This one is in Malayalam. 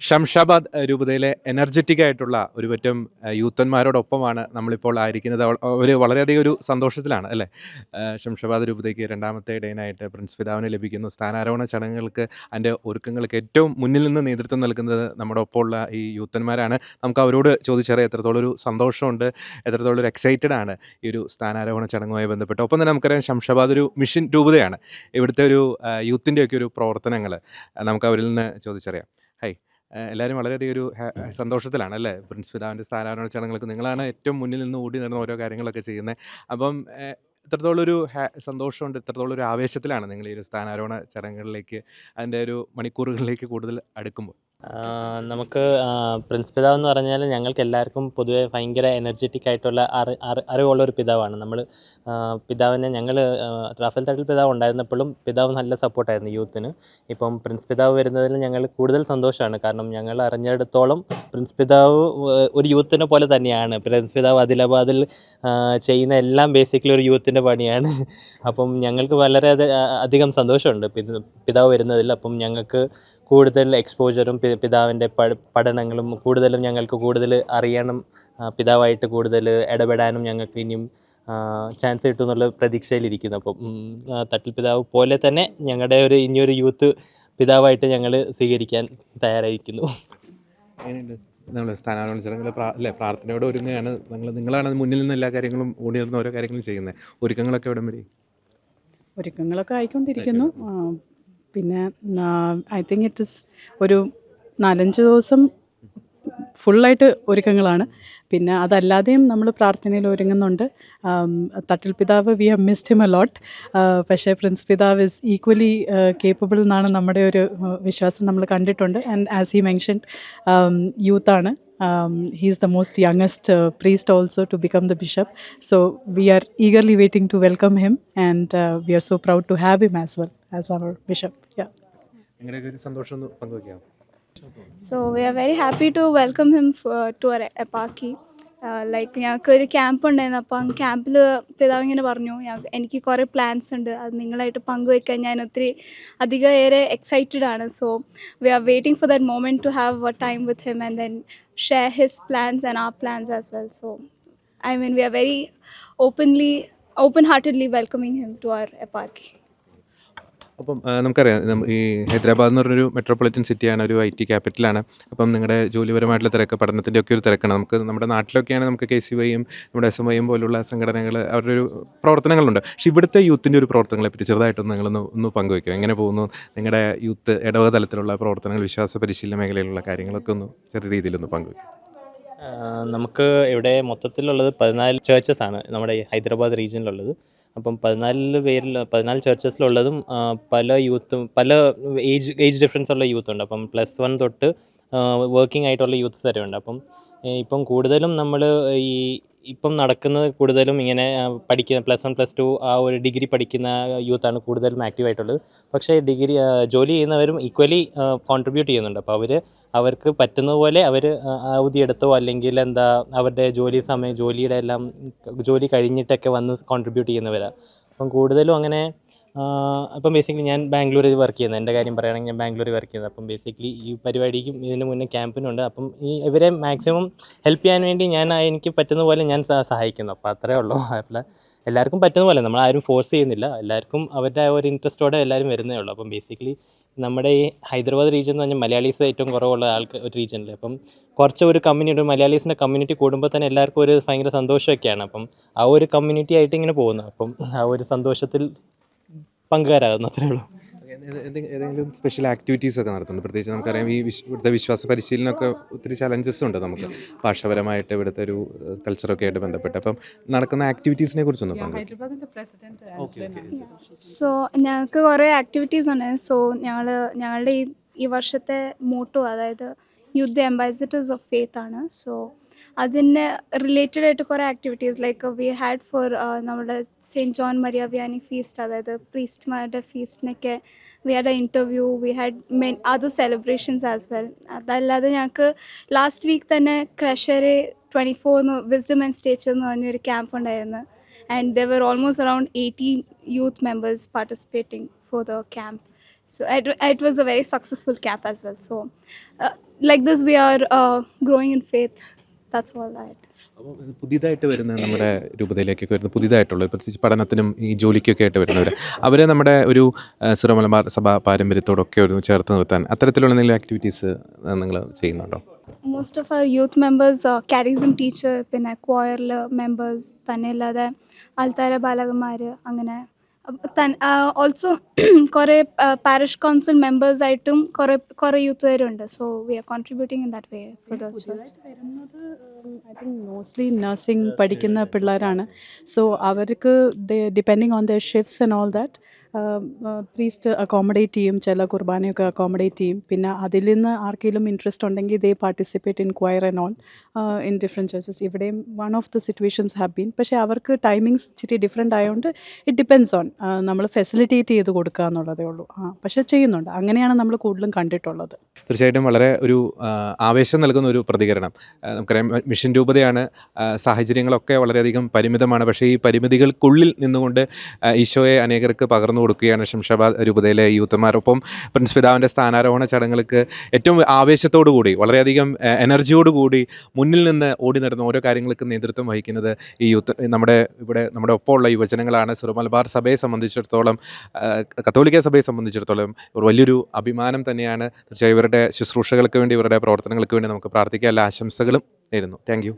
ഷംഷാബാദ് രൂപതയിലെ എനർജറ്റിക് ആയിട്ടുള്ള ഒരു പറ്റം യൂത്തന്മാരോടൊപ്പമാണ് നമ്മളിപ്പോൾ ആയിരിക്കുന്നത്. ഒരു വളരെയധികം ഒരു സന്തോഷത്തിലാണ് അല്ലേ? ഷംഷാബാദ് രൂപതയ്ക്ക് രണ്ടാമത്തെ ഇടയനായിട്ട് പ്രിൻസ് പിതാവിനെ ലഭിക്കുന്നു. സ്ഥാനാരോഹണ ചടങ്ങുകൾക്ക് അതിൻ്റെ ഒരുക്കങ്ങൾക്ക് ഏറ്റവും മുന്നിൽ നിന്ന് നേതൃത്വം നൽകുന്നത് നമ്മുടെ ഒപ്പമുള്ള ഈ യൂത്തന്മാരാണ്. നമുക്ക് അവരോട് ചോദിച്ചറിയാം എത്രത്തോളം ഒരു സന്തോഷമുണ്ട്, എത്രത്തോളം ഒരു എക്സൈറ്റഡ് ആണ് ഈ ഒരു സ്ഥാനാരോഹണ ചടങ്ങുമായി ബന്ധപ്പെട്ട്. ഒപ്പം തന്നെ നമുക്കറിയാം ഷംഷാബാദ് ഒരു മിഷൻ രൂപതയാണ്. ഇവിടുത്തെ ഒരു യൂത്തിൻ്റെയൊക്കെ ഒരു പ്രവർത്തനങ്ങൾ നമുക്ക് അവരിൽ നിന്ന് ചോദിച്ചറിയാം. ഹൈ, എല്ലാവരും വളരെയധികം ഒരു സന്തോഷത്തിലാണ് അല്ലേ? പ്രിൻസ് പിതാവിൻ്റെ സ്ഥാനാരോഹണ ചടങ്ങുകൾക്ക് നിങ്ങളാണ് ഏറ്റവും മുന്നിൽ നിന്ന് ഓടി നടന്ന് ഓരോ കാര്യങ്ങളൊക്കെ ചെയ്യുന്നത്. അപ്പം എത്രത്തോളം ഒരു സന്തോഷമുണ്ട്, എത്രത്തോളം ഒരു ആവേശത്തിലാണ് നിങ്ങൾ ഈ ഒരു സ്ഥാനാരോഹണ ചടങ്ങുകളിലേക്ക് അതിൻ്റെ ഒരു മണിക്കൂറുകളിലേക്ക് കൂടുതൽ അടുക്കുമ്പോൾ? നമുക്ക് പ്രിൻസ് പിതാവ് എന്ന് പറഞ്ഞാൽ ഞങ്ങൾക്ക് എല്ലാവർക്കും പൊതുവെ ഭയങ്കര എനർജറ്റിക് ആയിട്ടുള്ള അറിവുള്ളൊരു പിതാവാണ്. നമ്മൾ പിതാവിനെ ഞങ്ങൾ റാഫേൽ തട്ടിൽ പിതാവ് ഉണ്ടായിരുന്നപ്പോഴും പിതാവ് നല്ല സപ്പോർട്ടായിരുന്നു യൂത്തിന്. ഇപ്പം പ്രിൻസ് പിതാവ് വരുന്നതിൽ ഞങ്ങൾ കൂടുതൽ സന്തോഷമാണ്. കാരണം ഞങ്ങൾ അറിഞ്ഞിടത്തോളം പ്രിൻസ് പിതാവ് ഒരു യൂത്തിനെ പോലെ തന്നെയാണ്. പ്രിൻസ് പിതാവ് ആദിലാബാദിൽ ചെയ്യുന്ന എല്ലാം ബേസിക്കലി ഒരു യൂത്തിൻ്റെ പണിയാണ്. അപ്പം ഞങ്ങൾക്ക് വളരെ അധികം സന്തോഷമുണ്ട് പിതാവ് വരുന്നതിൽ. അപ്പം ഞങ്ങൾക്ക് കൂടുതൽ എക്സ്പോജറും പിതാവിൻ്റെ പഠനങ്ങളും കൂടുതലും ഞങ്ങൾക്ക് കൂടുതൽ അറിയണം, പിതാവായിട്ട് കൂടുതൽ ഇടപെടാനും ഞങ്ങൾക്ക് ഇനിയും ചാൻസ് കിട്ടും എന്നുള്ള പ്രതീക്ഷയിലിരിക്കുന്നു. അപ്പം തട്ടിൽ പിതാവ് പോലെ തന്നെ ഞങ്ങളുടെ ഇനിയൊരു യൂത്ത് പിതാവായിട്ട് ഞങ്ങൾ സ്വീകരിക്കാൻ തയ്യാറായിരിക്കുന്നു. നമ്മൾ സ്ഥാനാരോഹണ ചടങ്ങുകൾ അല്ലേ, പ്രാർത്ഥനയോട് ഒരുങ്ങുകയാണ്. നിങ്ങളാണ് മുന്നിൽ നിന്ന് എല്ലാ കാര്യങ്ങളും ഓടിയിരുന്ന ഓരോ കാര്യങ്ങളും ചെയ്യുന്നത്. ഒരുക്കങ്ങളൊക്കെ എവിടം വരെ? ഒരുക്കങ്ങളൊക്കെ ആയിക്കൊണ്ടിരിക്കുന്നു. പിന്നെ ഐ തിങ്ക് ഇറ്റ് ഇസ് ഒരു 4-5 ദിവസം ഫുള്ളായിട്ട് ഒരുക്കങ്ങളാണ്. പിന്നെ അതല്ലാതെയും നമ്മൾ പ്രാർത്ഥനയിൽ ഒരുങ്ങുന്നുണ്ട്. തട്ടിൽ പിതാവ് we have missed him a lot. പക്ഷേ പ്രിൻസ് പിതാവ് ഇസ് ഈക്വലി കേപ്പബിൾ എന്നാണ് നമ്മുടെ ഒരു വിശ്വാസം നമ്മൾ കണ്ടിട്ടുണ്ട്. ആൻഡ് ആസ് ഹി മെൻഷൻഡ്, യൂത്താണ്. He is the most youngest priest also to become the bishop. So we are eagerly waiting to welcome him, and we are so proud to have him as well as our bishop. Yeah. So we are very happy to welcome him to our eparchy. Like ഞങ്ങൾക്ക് ഒരു ക്യാമ്പ് ഉണ്ടായിരുന്നു. അപ്പം ക്യാമ്പിൽ പിതാവ് ഇങ്ങനെ പറഞ്ഞു, എനിക്ക് കുറേ പ്ലാൻസ് ഉണ്ട്, അത് നിങ്ങളായിട്ട് പങ്കുവയ്ക്കാൻ ഞാൻ ഒത്തിരി ഏറെ എക്സൈറ്റഡ് ആണ്. So we are waiting for that moment to have a time with him and then share his plans and our plans as well. So I mean we are very open heartedly welcoming him to our eparchy. അപ്പം നമുക്കറിയാം ഈ ഹൈദരാബാദ് എന്ന് പറഞ്ഞൊരു മെട്രോപൊളിറ്റൻ സിറ്റിയാണ്, ഒരു IT ക്യാപിറ്റലാണ്. അപ്പം നിങ്ങളുടെ ജോലിപരമായിട്ടുള്ള തിരക്ക്, പഠനത്തിൻ്റെ ഒക്കെ ഒരു തിരക്കാണ്. നമ്മുടെ നാട്ടിലൊക്കെയാണ് നമുക്ക് KCYയും നമ്മുടെ SMYയും പോലുള്ള സംഘടനകൾ അവരുടെ ഒരു പ്രവർത്തനങ്ങളുണ്ട്. പക്ഷേ ഇവിടുത്തെ യൂത്തിൻ്റെ ഒരു പ്രവർത്തനങ്ങളെ പറ്റി ചെറുതായിട്ടൊന്ന് നിങ്ങളൊന്ന് പങ്കുവയ്ക്കും. എങ്ങനെ പോകുന്നു നിങ്ങളുടെ യൂത്ത് ഇടവക തലത്തിലുള്ള പ്രവർത്തനങ്ങൾ, വിശ്വാസ പരിശീലന മേഖലയിലുള്ള കാര്യങ്ങളൊക്കെ ഒന്ന് ചെറിയ രീതിയിലൊന്ന് പങ്കുവയ്ക്കും. നമുക്ക് ഇവിടെ മൊത്തത്തിലുള്ളത് 14 ചേർച്ചസ് ആണ് നമ്മുടെ ഈ ഹൈദരാബാദ് റീജിയനിലുള്ളത്. അപ്പം 14 ചേർച്ചസിലുള്ളതും പല യൂത്തും പല ഏജ് ഡിഫറൻസ് ഉള്ള യൂത്തുണ്ട്. അപ്പം +1 തൊട്ട് വർക്കിംഗ് ആയിട്ടുള്ള യൂത്ത്സ് വരെ ഉണ്ട്. അപ്പം ഇപ്പം കൂടുതലും നമ്മൾ ഇപ്പം നടക്കുന്നത് കൂടുതലും ഇങ്ങനെ പഠിക്കുന്ന +1 +2 ആ ഒരു ഡിഗ്രി പഠിക്കുന്ന യൂത്താണ് കൂടുതലും ആക്റ്റീവായിട്ടുള്ളത്. പക്ഷേ ജോലി ചെയ്യുന്നവരും ഈക്വലി കോൺട്രിബ്യൂട്ട് ചെയ്യുന്നുണ്ട്. അപ്പോൾ അവർക്ക് പറ്റുന്നത് പോലെ അവർ അവധിയെടുത്തോ അല്ലെങ്കിൽ അവരുടെ ജോലി കഴിഞ്ഞിട്ടൊക്കെ വന്ന് കോൺട്രിബ്യൂട്ട് ചെയ്യുന്നവരാണ്. അപ്പം കൂടുതലും അങ്ങനെ അപ്പം ബേസിക്കലി ഞാൻ ബാംഗ്ലൂരിൽ വർക്ക് ചെയ്യുന്നത്. എൻ്റെ കാര്യം പറയുകയാണെങ്കിൽ ഞാൻ ബാംഗ്ലൂരിൽ വർക്ക് ചെയ്യുന്നത്. അപ്പം ബേസിക്കലി ഈ പരിപാടിക്കും ഇതിന് മുന്നേ ക്യാമ്പിനുണ്ട്. അപ്പം ഇവരെ മാക്സിമം ഹെൽപ്പ് ചെയ്യാൻ വേണ്ടി എനിക്ക് പറ്റുന്ന പോലെ ഞാൻ സഹായിക്കുന്നു. അപ്പോൾ അത്രയേ ഉള്ളൂ. അപ്പോൾ എല്ലാവർക്കും പറ്റുന്ന പോലെ, നമ്മൾ ആരും ഫോഴ്സ് ചെയ്യുന്നില്ല. എല്ലാവർക്കും അവരുടെ ഒരു ഇൻട്രസ്റ്റോടെ എല്ലാവരും വരുന്നേ ഉള്ളൂ. അപ്പം ബേസിക്കലി നമ്മുടെ ഈ ഹൈദരാബാദ് റീജിയൻ എന്ന് പറഞ്ഞാൽ മലയാളീസ് ഏറ്റവും കുറവുള്ള ഒരു റീജിയനിൽ. അപ്പം കുറച്ച് ഒരു കമ്മ്യൂണിറ്റി, മലയാളീസിൻ്റെ കമ്മ്യൂണിറ്റി കൂടുമ്പോൾ തന്നെ എല്ലാവർക്കും ഒരു ഭയങ്കര സന്തോഷമൊക്കെയാണ്. അപ്പം ആ ഒരു കമ്മ്യൂണിറ്റി ആയിട്ട് ഇങ്ങനെ പോകുന്നു. അപ്പം ആ ഒരു സന്തോഷത്തിൽ പങ്കുകാരാകുന്നു, അത്രേ ഉള്ളൂ. ഏതെങ്കിലും സ്പെഷ്യൽ ആക്ടിവിറ്റീസ് ഒക്കെ നടത്തുന്നുണ്ട്? പ്രത്യേകിച്ച് നമുക്കറിയാം ഈ ഇവിടുത്തെ വിശ്വാസ പരിശീലനമൊക്കെ ഒത്തിരി ചലഞ്ചസ് ഉണ്ട് നമുക്ക്, ഭാഷാപരമായിട്ട് ഇവിടുത്തെ ഒരു കൾച്ചറൊക്കെ ആയിട്ട് ബന്ധപ്പെട്ട്. അപ്പം നടക്കുന്ന ആക്ടിവിറ്റീസിനെ കുറിച്ചൊന്ന് പങ്കെടുക്കും. സോ ഞങ്ങൾക്ക് കുറേ ആക്ടിവിറ്റീസ് ഉണ്ട്. സോ ഞങ്ങളുടെ ഈ വർഷത്തെ മോട്ടോ, അതായത് youth the ambassadors of faith ആണ്. സോ അതിന് റിലേറ്റഡ് ആയിട്ട് കുറേ activities like we had for നമ്മുടെ Saint John Maria Vianney feast, അതായത് പ്രീസ്റ്റ്മാരുടെ ഫീസ്റ്റിനൊക്കെ we had a interview, we had other celebrations as well. അതല്ലാതെ ഞങ്ങൾക്ക് ലാസ്റ്റ് വീക്ക് തന്നെ ക്രഷറി 24 വിസ്ഡം ആൻഡ് സ്റ്റേച്ചർ എന്ന് പറഞ്ഞൊരു ക്യാമ്പ് ഉണ്ടായിരുന്നു. And there were almost around 80 youth members participating for the camp. So it was a very successful camp as well. So like this we are growing in faith. That's all that. അപ്പോൾ പുതിയതായിട്ട് വരുന്ന നമ്മുടെ രൂപതയിലേക്കൊക്കെ വരുന്ന പുതിയതായിട്ടുള്ള പ്രത്യേകിച്ച് പഠനത്തിനും ഈ ജോലിക്കൊക്കെ ആയിട്ട് വരുന്നവർ അവരെ നമ്മുടെ ഒരു സിറോ മലബാർ സഭ പാരമ്പര്യത്തോടൊക്കെ ഒരു ചേർത്ത് നിർത്താൻ അത്തരത്തിലുള്ള എന്തെങ്കിലും ആക്ടിവിറ്റീസ് നിങ്ങൾ ചെയ്യുന്നുണ്ടോ? Most of our youth members catechism teacher, പിന്നെ choir members തന്നെ അല്ലാതെ ആൽത്താര ബാലകന്മാർ അങ്ങനെ ഓൾസോ കുറേ പാരിഷ് കൗൺസിൽ മെമ്പേഴ്സ് ആയിട്ടും കുറേ യൂത്തുകാരുണ്ട്. So we are contributing in that way for the church. വരുന്നത് ഐ തിങ്ക് മോസ്റ്റ്ലി നഴ്സിംഗ് പഠിക്കുന്ന പിള്ളേരാണ്. സോ അവർക്ക് depending on the shifts and all that priest accommodate ചെയ്യും, ചില കുർബാനയൊക്കെ അക്കോമഡേറ്റ് ചെയ്യും. പിന്നെ അതിൽ നിന്ന് ആർക്കെങ്കിലും ഇൻട്രസ്റ്റ് ഉണ്ടെങ്കിൽ they participate in choir and all in different churches. ഇവിടെയും one of the situations have been. പക്ഷേ അവർക്ക് ടൈമിങ്സ് ഇച്ചിരി ഡിഫറെൻ്റ് ആയതുകൊണ്ട് ഇറ്റ് ഡിപ്പെൻസ് ഓൺ നമ്മൾ ഫെസിലിറ്റേറ്റ് ചെയ്ത് കൊടുക്കുക എന്നുള്ളതേ ഉള്ളൂ. പക്ഷേ ചെയ്യുന്നുണ്ട്. അങ്ങനെയാണ് നമ്മൾ കൂടുതലും കണ്ടിട്ടുള്ളത്. തീർച്ചയായിട്ടും വളരെ ഒരു ആവേശം നൽകുന്ന ഒരു പ്രതികരണം. നമുക്കറിയാം മിഷൻ രൂപതയാണ്, സാഹചര്യങ്ങളൊക്കെ വളരെയധികം പരിമിതമാണ്. പക്ഷേ ഈ പരിമിതികൾക്കുള്ളിൽ നിന്നുകൊണ്ട് ഈശോയെ അനേകർക്ക് പകർന്നു കൊടുക്കുകയാണ് ശംഷാബാദ് രൂപതയിലെ യൂത്തുമാരൊപ്പം. പ്രിൻസ് പിതാവിൻ്റെ സ്ഥാനാരോഹണ ചടങ്ങുകൾക്ക് ഏറ്റവും ആവേശത്തോടു കൂടി വളരെയധികം എനർജിയോടുകൂടി മുന്നിൽ നിന്ന് ഓടി നടന്ന ഓരോ കാര്യങ്ങൾക്ക് നേതൃത്വം വഹിക്കുന്നത് ഈ യൂത്ത് നമ്മുടെ ഒപ്പമുള്ള യുവജനങ്ങളാണ്. സിറോ മലബാർ സഭയെ സംബന്ധിച്ചിടത്തോളം, കത്തോലിക്ക സഭയെ സംബന്ധിച്ചിടത്തോളം ഒരു വലിയൊരു അഭിമാനം തന്നെയാണ്. തീർച്ചയായും ഇവരുടെ ശുശ്രൂഷകൾക്ക് വേണ്ടി, ഇവരുടെ പ്രവർത്തനങ്ങൾക്ക് വേണ്ടി നമുക്ക് പ്രാർത്ഥിക്കുക. എല്ലാ ആശംസകളും നേരുന്നു. Thank you.